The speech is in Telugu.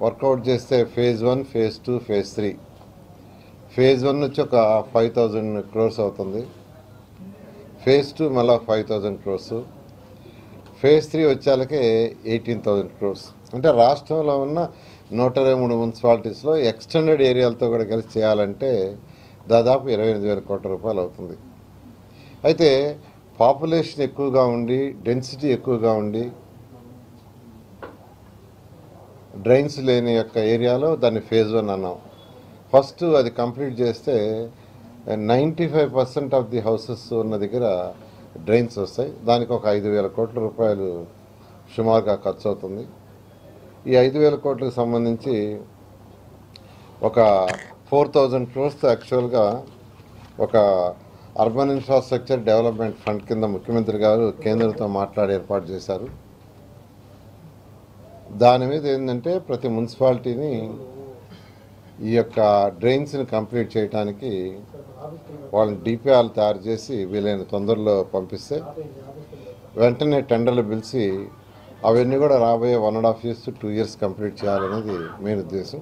వర్కౌట్ చేస్తే ఫేజ్ 1, ఫేజ్ 2, ఫేజ్ 3. ఫేజ్ 1 వచ్చి ఒక 5,000 crores అవుతుంది. ఫేజ్ 2 మళ్ళీ 5,000 crores. Phase 3 వచ్చేళ్ళకే 18,000 crores. అంటే రాష్ట్రంలో ఉన్న 123 మున్సిపాలిటీస్లో ఎక్స్టెండెడ్ ఏరియాలతో కూడా కలిసి చేయాలంటే దాదాపు 28,000 కోట్ల రూపాయలు అవుతుంది. అయితే పాపులేషన్ ఎక్కువగా ఉండి, డెన్సిటీ ఎక్కువగా ఉండి, డ్రైన్స్ లేని యొక్క ఏరియాలో దాన్ని ఫేజ్ 1 అన్నాం. ఫస్ట్ అది కంప్లీట్ చేస్తే 95% ఆఫ్ ది హౌసెస్ ఉన్న దగ్గర డ్రైన్స్ వస్తాయి. దానికి ఒక 5,000 కోట్ల రూపాయలు సుమారుగా ఖర్చు అవుతుంది. ఈ 5,000 కోట్లకు సంబంధించి ఒక 4,000 crores యాక్చువల్గా ఒక అర్బన్ ఇన్ఫ్రాస్ట్రక్చర్ డెవలప్మెంట్ ఫండ్ కింద ముఖ్యమంత్రి గారు కేంద్రంతో మాట్లాడి ఏర్పాటు చేశారు. దాని మీద ఏంటంటే ప్రతి మున్సిపాలిటీని ఈ యొక్క డ్రైన్స్ని కంప్లీట్ చేయడానికి వాళ్ళని డిపిఆర్లు తయారు చేసి వీలైన తొందరలో పంపిస్తే వెంటనే టెండర్లు పిలిచి అవన్నీ కూడా రాబోయే 1.5 years to 2 years కంప్లీట్ చేయాలనేది మెయిన్ ఉద్దేశం.